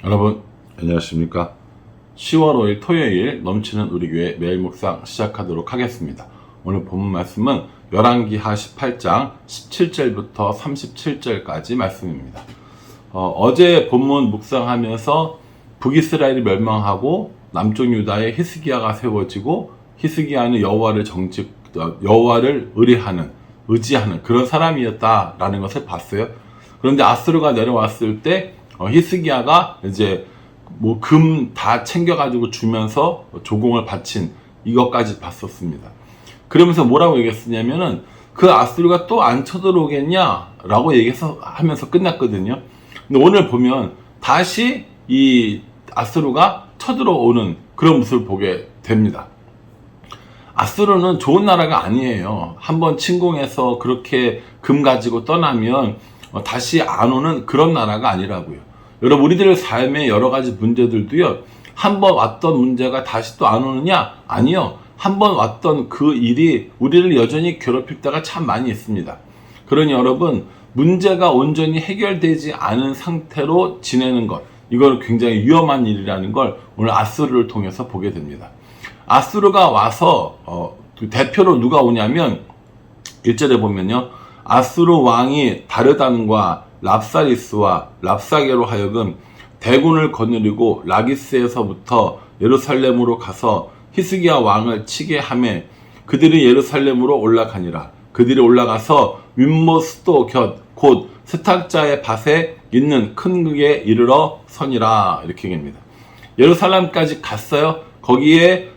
여러분 안녕하십니까. 10월 5일 토요일 넘치는 우리 교회 매일 묵상 시작하도록 하겠습니다. 오늘 본문 말씀은 열왕기하 18장 17절부터 37절까지 말씀입니다. 어제 본문 묵상하면서 북이스라엘이 멸망하고 남쪽 유다에 히스기야가 세워지고 히스기야는 여호와를 의지하는 그런 사람이었다라는 것을 봤어요. 그런데 아수르가 내려왔을 때 히스기야가 이제 뭐 금 다 챙겨가지고 주면서 조공을 바친 이것까지 봤었습니다. 그러면서 뭐라고 얘기했었냐면은 그 아수르가 또 안 쳐들어오겠냐라고 하면서 끝났거든요. 근데 오늘 보면 다시 이 아수르가 쳐들어오는 그런 모습을 보게 됩니다. 아수르는 좋은 나라가 아니에요. 한번 침공해서 그렇게 금 가지고 떠나면 다시 안 오는 그런 나라가 아니라고요. 여러분, 우리들의 삶의 여러 가지 문제들도요, 한번 왔던 문제가 다시 또 안 오느냐? 아니요. 한번 왔던 그 일이 우리를 여전히 괴롭힐 때가 참 많이 있습니다. 그러니 여러분, 문제가 온전히 해결되지 않은 상태로 지내는 것, 이건 굉장히 위험한 일이라는 걸 오늘 아수르를 통해서 보게 됩니다. 아수르가 와서 대표로 누가 오냐면 1절에 보면요, 아수르 왕이 다르단과 랍사리스와 랍사게로 하여금 대군을 거느리고 라기스에서부터 예루살렘으로 가서 히스기야 왕을 치게 하매 그들이 예루살렘으로 올라가니라. 그들이 올라가서 윗못 수도 곁 곧 스탁자의 밭에 있는 큰 극에 이르러 서니라. 이렇게 얘기합니다. 예루살렘까지 갔어요. 거기에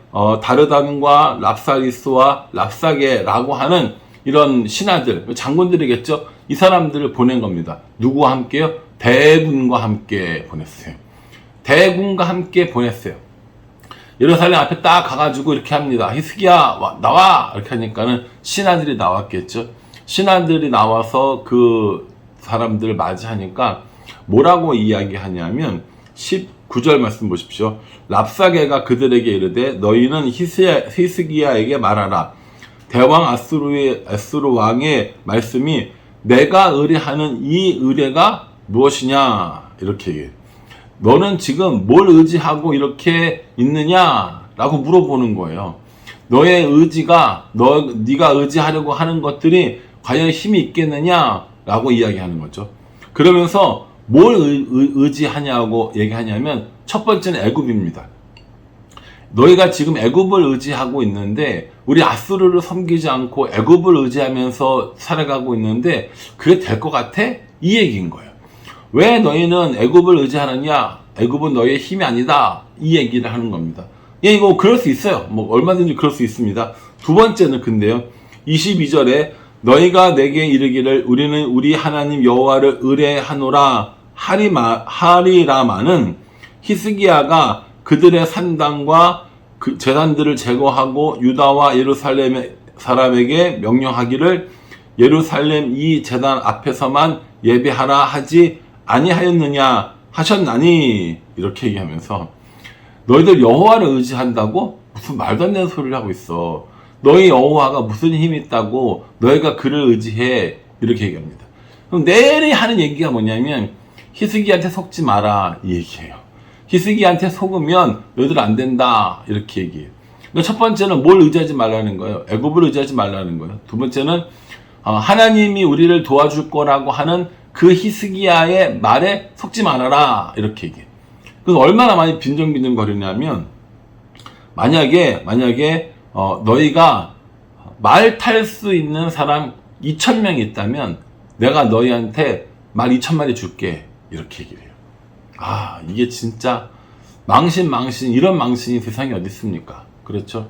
다르단과 랍사리스와 랍사게라고 하는 이런 신하들, 장군들이겠죠. 이 사람들을 보낸 겁니다. 누구와 함께요? 대군과 함께 보냈어요. 대군과 함께 보냈어요. 예루살렘 앞에 딱 가가지고 이렇게 합니다. 히스기야 나와! 이렇게 하니까는 신하들이 나왔겠죠. 신하들이 나와서 그 사람들을 맞이하니까 뭐라고 이야기하냐면 19절 말씀 보십시오. 랍사게가 그들에게 이르되 너희는 히스기야에게 말하라. 대왕 아수르 왕의 말씀이 내가 의뢰하는 이 의뢰가 무엇이냐? 이렇게 얘기해요. 너는 지금 뭘 의지하고 이렇게 있느냐라고 물어보는 거예요. 너의 의지가 네가 의지하려고 하는 것들이 과연 힘이 있겠느냐라고 이야기하는 거죠. 그러면서 뭘 의지하냐고 얘기하냐면 첫 번째는 애굽입니다. 너희가 지금 애굽을 의지하고 있는데 우리 아수르를 섬기지 않고 애굽을 의지하면서 살아가고 있는데 그게 될 것 같아? 이 얘기인 거예요. 왜 너희는 애굽을 의지하느냐? 애굽은 너희의 힘이 아니다. 이 얘기를 하는 겁니다. 예, 이거 그럴 수 있어요. 뭐 얼마든지 그럴 수 있습니다. 두 번째는 근데요. 22절에 너희가 내게 이르기를 우리는 우리 하나님 여호와를 의뢰하노라 하리라마는 히스기야가 그들의 산당과 그 제단들을 제거하고 유다와 예루살렘 사람에게 명령하기를 예루살렘 이 제단 앞에서만 예배하라 하지 아니하였느냐 하셨나니. 이렇게 얘기하면서 너희들 여호와를 의지한다고? 무슨 말도 안 되는 소리를 하고 있어. 너희 여호와가 무슨 힘이 있다고 너희가 그를 의지해. 이렇게 얘기합니다. 그럼 내내 하는 얘기가 뭐냐면 히스기야한테 속지 마라 이 얘기예요. 히스기야한테 속으면 너희들 안 된다. 이렇게 얘기해요. 첫 번째는 뭘 의지하지 말라는 거예요. 애굽을 의지하지 말라는 거예요. 두 번째는 하나님이 우리를 도와줄 거라고 하는 그 히스기야의 말에 속지 말아라. 이렇게 얘기해요. 그래서 얼마나 많이 빈정빈정거리냐면 만약에 너희가 말 탈 수 있는 사람 2,000명이 있다면 내가 너희한테 말 2,000마리 줄게. 이렇게 얘기를 해요. 이게 진짜 망신 이런 망신이 세상에 어디 있습니까? 그렇죠?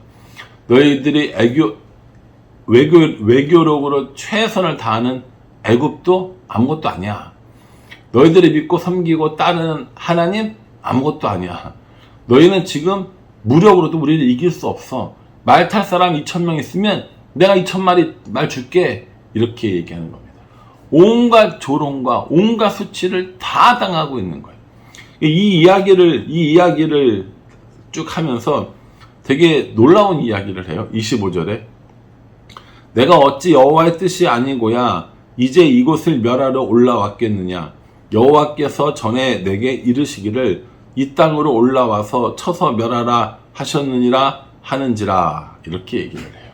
너희들이 외교력으로 최선을 다하는 애굽도 아무것도 아니야. 너희들이 믿고 섬기고 따르는 하나님 아무것도 아니야. 너희는 지금 무력으로도 우리를 이길 수 없어. 말 탈 사람 2,000명 있으면 내가 2,000마리 말 줄게. 이렇게 얘기하는 겁니다. 온갖 조롱과 온갖 수치를 다 당하고 있는 거예요. 이 이야기를 쭉 하면서 되게 놀라운 이야기를 해요. 25절에 내가 어찌 여호와의 뜻이 아니고야 이제 이곳을 멸하러 올라왔겠느냐. 여호와께서 전에 내게 이르시기를 이 땅으로 올라와서 쳐서 멸하라 하셨느니라 하는지라. 이렇게 얘기를 해요.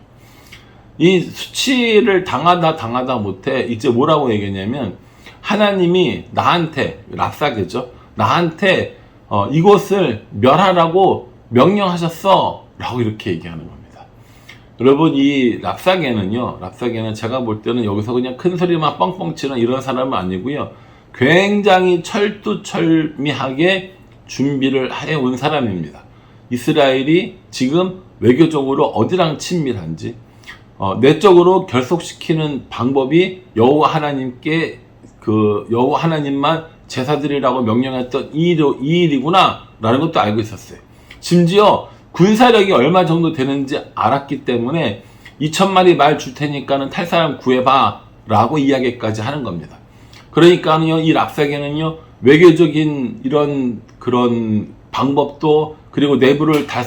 이 수치를 당하다 못해 이제 뭐라고 얘기했냐면, 하나님이 나한테, 랍사게죠, 나한테 이곳을 멸하라고 명령하셨어 라고 이렇게 얘기하는 겁니다. 여러분, 이 랍사게는 제가 볼 때는 여기서 그냥 큰 소리만 뻥뻥 치는 이런 사람은 아니고요, 굉장히 철두철미하게 준비를 해온 사람입니다. 이스라엘이 지금 외교적으로 어디랑 친밀한지, 내적으로 결속시키는 방법이 여호와 하나님께 여호와 하나님만 제사드리라고 명령했던 이 일이구나 라는 것도 알고 있었어요. 심지어 군사력이 얼마 정도 되는지 알았기 때문에 2,000마리 말 줄 테니까는 탈 사람 구해봐 라고 이야기까지 하는 겁니다. 그러니까요, 이 랍사게는요, 외교적인 그런 방법도, 그리고 내부를 다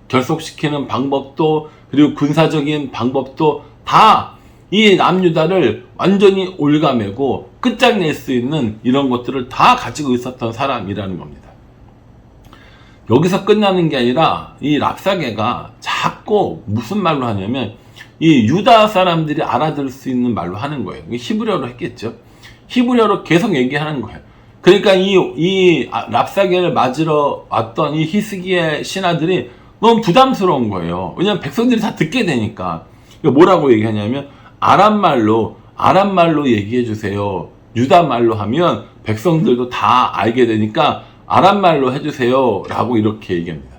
결속시키는 방법도, 그리고 군사적인 방법도 다 이 남유다를 완전히 올가매고 끝장낼 수 있는 이런 것들을 다 가지고 있었던 사람이라는 겁니다. 여기서 끝나는 게 아니라 이 랍사게가 자꾸 무슨 말로 하냐면, 이 유다 사람들이 알아들을 수 있는 말로 하는 거예요. 히브리어로 했겠죠. 히브리어로 계속 얘기하는 거예요. 그러니까 이 랍사게를 맞으러 왔던 이 히스기야의 신하들이 너무 부담스러운 거예요. 왜냐면 백성들이 다 듣게 되니까. 뭐라고 얘기하냐면, 아람말로 얘기해 주세요. 유다말로 하면 백성들도 다 알게 되니까 아람말로 해주세요 라고 이렇게 얘기합니다.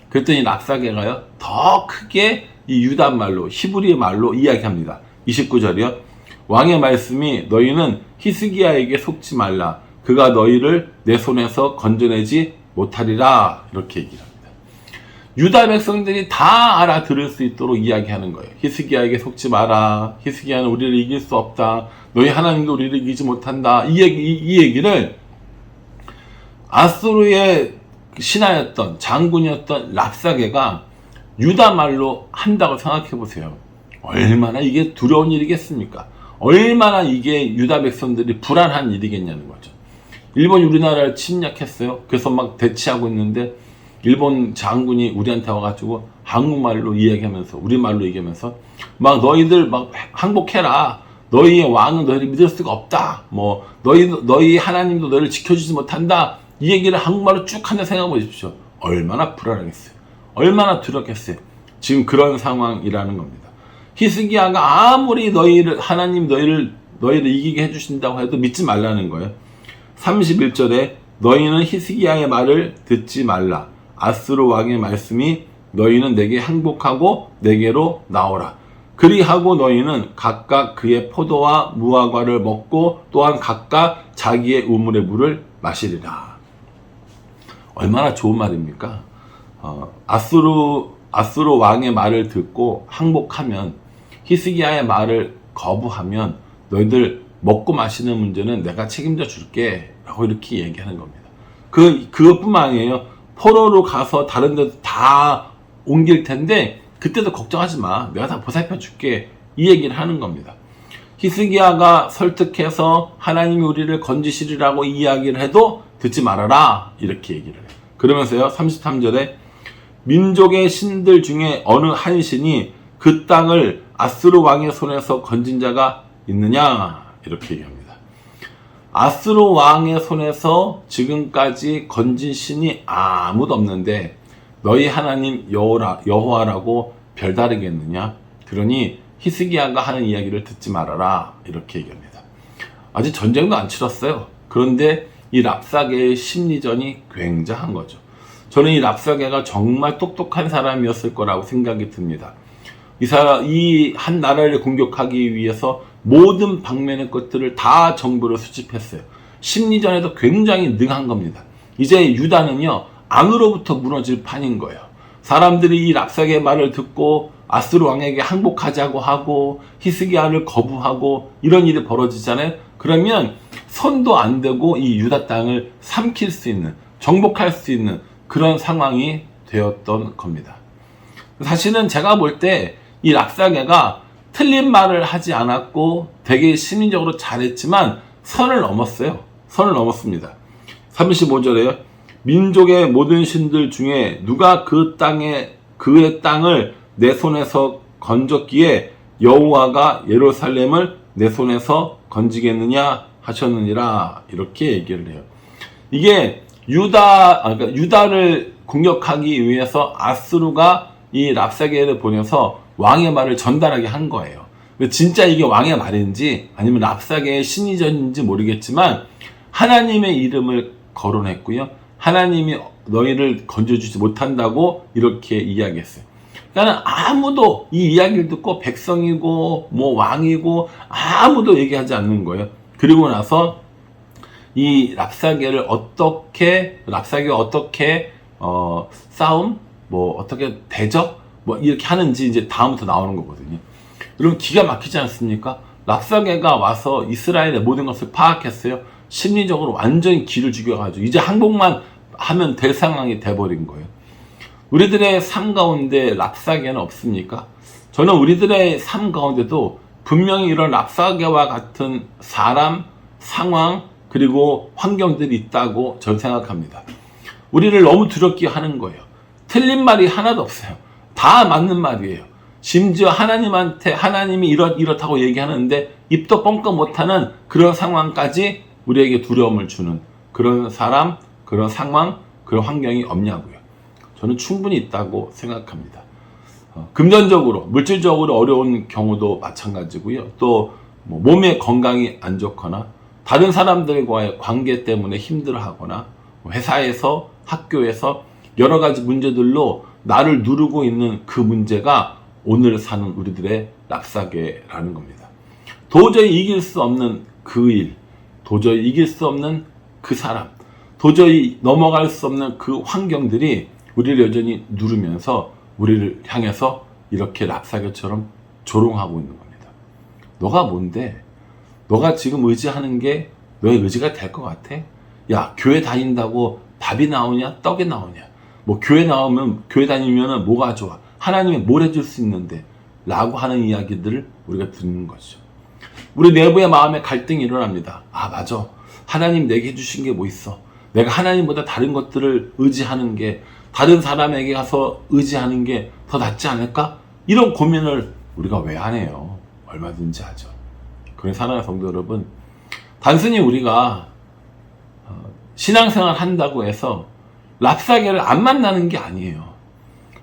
그랬더니 랍사게가요, 더 크게 이 유다말로, 히브리 말로 이야기합니다. 29절이요. 왕의 말씀이 너희는 히스기야에게 속지 말라. 그가 너희를 내 손에서 건져내지 못하리라. 이렇게 얘기를 합니다. 유다 백성들이 다 알아들을 수 있도록 이야기하는 거예요. 히스기야에게 속지 마라. 히스기야는 우리를 이길 수 없다. 너희 하나님도 우리를 이기지 못한다. 이 얘기를 아수르의 신하였던, 장군이었던 랍사게가 유다 말로 한다고 생각해 보세요. 얼마나 이게 두려운 일이겠습니까? 얼마나 이게 유다 백성들이 불안한 일이겠냐는 거죠. 일본이 우리나라를 침략했어요. 그래서 막 대치하고 있는데 일본 장군이 우리한테 와가지고 한국말로 이야기하면서, 우리말로 얘기하면서 막 너희들 막 항복해라. 너희의 왕은 너희를 믿을 수가 없다. 뭐 너희 하나님도 너희를 지켜주지 못한다. 이 얘기를 한국말로 쭉 하는 생각해 보십시오. 얼마나 불안하겠어요. 얼마나 두렵겠어요. 지금 그런 상황이라는 겁니다. 히스기야가 아무리 하나님 너희를 이기게 해주신다고 해도 믿지 말라는 거예요. 31절에 너희는 히스기야의 말을 듣지 말라. 아수르 왕의 말씀이 너희는 내게 항복하고 내게로 나오라. 그리하고 너희는 각각 그의 포도와 무화과를 먹고 또한 각각 자기의 우물의 물을 마시리라. 얼마나 좋은 말입니까? 아수르 왕의 말을 듣고 항복하면, 히스기야의 말을 거부하면 너희들 먹고 마시는 문제는 내가 책임져 줄게 라고 이렇게 얘기하는 겁니다. 그것뿐만 아니에요. 포로로 가서 다른 데도 다 옮길 텐데 그때도 걱정하지 마. 내가 다 보살펴 줄게. 이 얘기를 하는 겁니다. 히스기야가 설득해서 하나님이 우리를 건지시리라고 이야기를 해도 듣지 말아라. 이렇게 얘기를 해요. 그러면서요, 33절에 민족의 신들 중에 어느 한 신이 그 땅을 아수르 왕의 손에서 건진 자가 있느냐? 이렇게 얘기합니다. 아수르 왕의 손에서 지금까지 건진 신이 아무도 없는데 너희 하나님 여호와라고 별다르겠느냐? 그러니 히스기야가 하는 이야기를 듣지 말아라. 이렇게 얘기합니다. 아직 전쟁도 안 치렀어요. 그런데 이 랍사게의 심리전이 굉장한 거죠. 저는 이 랍사게가 정말 똑똑한 사람이었을 거라고 생각이 듭니다. 이 한 나라를 공격하기 위해서 모든 방면의 것들을 다 정보를 수집했어요. 심리전에도 굉장히 능한 겁니다. 이제 유다는요, 안으로부터 무너질 판인 거예요. 사람들이 이 랍사게의 말을 듣고 아수르 왕에게 항복하자고 하고 히스기야를 거부하고 이런 일이 벌어지잖아요. 그러면 손도 안 대고 이 유다 땅을 삼킬 수 있는, 정복할 수 있는 그런 상황이 되었던 겁니다. 사실은 제가 볼 때 이 랍사게가 틀린 말을 하지 않았고 되게 심리적으로 잘했지만 선을 넘었어요. 선을 넘었습니다. 35절에요. 민족의 모든 신들 중에 누가 그의 땅을 내 손에서 건졌기에 여호와가 예루살렘을 내 손에서 건지겠느냐 하셨느니라. 이렇게 얘기를 해요. 이게 그러니까 유다를 공격하기 위해서 아스루가 이 랍사게를 보내서 왕의 말을 전달하게 한 거예요. 진짜 이게 왕의 말인지 아니면 랍사게의 신이전인지 모르겠지만 하나님의 이름을 거론했고요. 하나님이 너희를 건져주지 못한다고 이렇게 이야기했어요. 그러니까 아무도 이 이야기를 듣고 백성이고 뭐 왕이고 아무도 얘기하지 않는 거예요. 그리고 나서 이 랍사게가 어떻게 싸움 뭐 어떻게 대적 뭐 이렇게 하는지 이제 다음부터 나오는 거거든요. 여러분 기가 막히지 않습니까? 랍사게가 와서 이스라엘의 모든 것을 파악했어요. 심리적으로 완전히 기를 죽여가지고 이제 항복만 하면 될 상황이 돼버린 거예요. 우리들의 삶 가운데 랍사게는 없습니까? 저는 우리들의 삶 가운데도 분명히 이런 랍사게와 같은 사람, 상황, 그리고 환경들이 있다고 저는 생각합니다. 우리를 너무 두렵게 하는 거예요. 틀린 말이 하나도 없어요. 다 맞는 말이에요. 심지어 하나님한테 하나님이 이렇다고 얘기하는데 입도 뻥끗 못하는 그런 상황까지 우리에게 두려움을 주는 그런 사람, 그런 상황, 그런 환경이 없냐고요. 저는 충분히 있다고 생각합니다. 금전적으로, 물질적으로 어려운 경우도 마찬가지고요. 또 몸의 건강이 안 좋거나 다른 사람들과의 관계 때문에 힘들어하거나 회사에서, 학교에서 여러 가지 문제들로 나를 누르고 있는 그 문제가 오늘 사는 우리들의 랍사게라는 겁니다. 도저히 이길 수 없는 그 일, 도저히 이길 수 없는 그 사람, 도저히 넘어갈 수 없는 그 환경들이 우리를 여전히 누르면서 우리를 향해서 이렇게 랍사게처럼 조롱하고 있는 겁니다. 너가 뭔데? 너가 지금 의지하는 게 너의 의지가 될 것 같아? 야, 교회 다닌다고 밥이 나오냐? 떡이 나오냐? 뭐 교회 다니면은 뭐가 좋아? 하나님이 뭘 해줄 수 있는데? 라고 하는 이야기들을 우리가 듣는 거죠. 우리 내부의 마음에 갈등이 일어납니다. 아, 맞아. 하나님 내게 해주신 게 뭐 있어? 내가 하나님보다 다른 것들을 의지하는 게, 다른 사람에게 가서 의지하는 게 더 낫지 않을까? 이런 고민을 우리가 왜 안 해요? 얼마든지 하죠. 그런 사랑하는 성도 여러분, 단순히 우리가 신앙생활 한다고 해서 랍사게를 안 만나는 게 아니에요.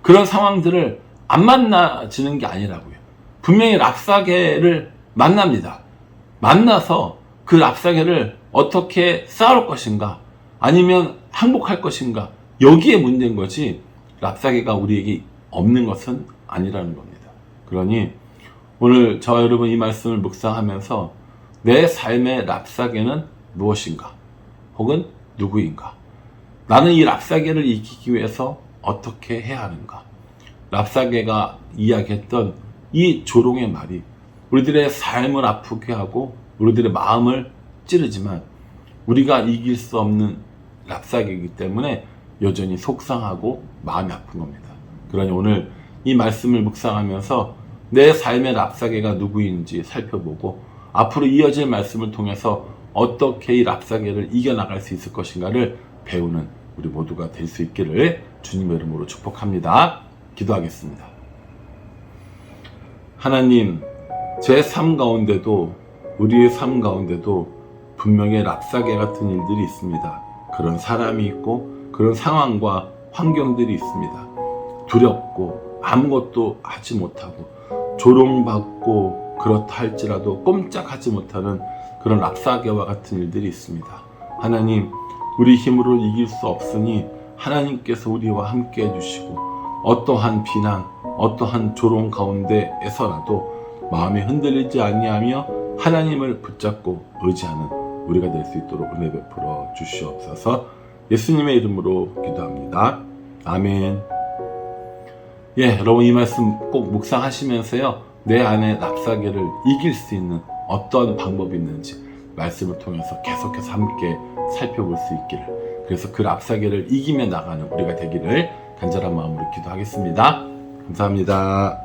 그런 상황들을 안 만나지는 게 아니라고요. 분명히 랍사게를 만납니다. 만나서 그 랍사게를 어떻게 싸울 것인가, 아니면 항복할 것인가, 여기에 문제인 거지 랍사게가 우리에게 없는 것은 아니라는 겁니다. 그러니 오늘 저와 여러분 이 말씀을 묵상하면서 내 삶의 랍사게는 무엇인가, 혹은 누구인가, 나는 이 랍사게를 이기기 위해서 어떻게 해야 하는가. 랍사게가 이야기했던 이 조롱의 말이 우리들의 삶을 아프게 하고 우리들의 마음을 찌르지만 우리가 이길 수 없는 랍사게이기 때문에 여전히 속상하고 마음이 아픈 겁니다. 그러니 오늘 이 말씀을 묵상하면서 내 삶의 랍사게가 누구인지 살펴보고 앞으로 이어질 말씀을 통해서 어떻게 이 랍사게를 이겨나갈 수 있을 것인가를 배우는 우리 모두가 될 수 있기를 주님의 이름으로 축복합니다. 기도하겠습니다. 하나님, 제 삶 가운데도, 우리의 삶 가운데도 분명히 랍사게 같은 일들이 있습니다. 그런 사람이 있고 그런 상황과 환경들이 있습니다. 두렵고 아무것도 하지 못하고 조롱받고 그렇다 할지라도 꼼짝하지 못하는 그런 랍사게와 같은 일들이 있습니다. 하나님, 우리 힘으로 이길 수 없으니 하나님께서 우리와 함께 해주시고 어떠한 비난, 어떠한 조롱 가운데에서라도 마음이 흔들리지 아니하며 하나님을 붙잡고 의지하는 우리가 될 수 있도록 은혜 베풀어 주시옵소서. 예수님의 이름으로 기도합니다. 아멘. 여러분 이 말씀 꼭 묵상하시면서요, 내 안에 랍사게를 이길 수 있는 어떤 방법이 있는지 말씀을 통해서 계속해서 함께 살펴볼 수 있기를, 그래서 그 랍사게를 이기며 나가는 우리가 되기를 간절한 마음으로 기도하겠습니다. 감사합니다.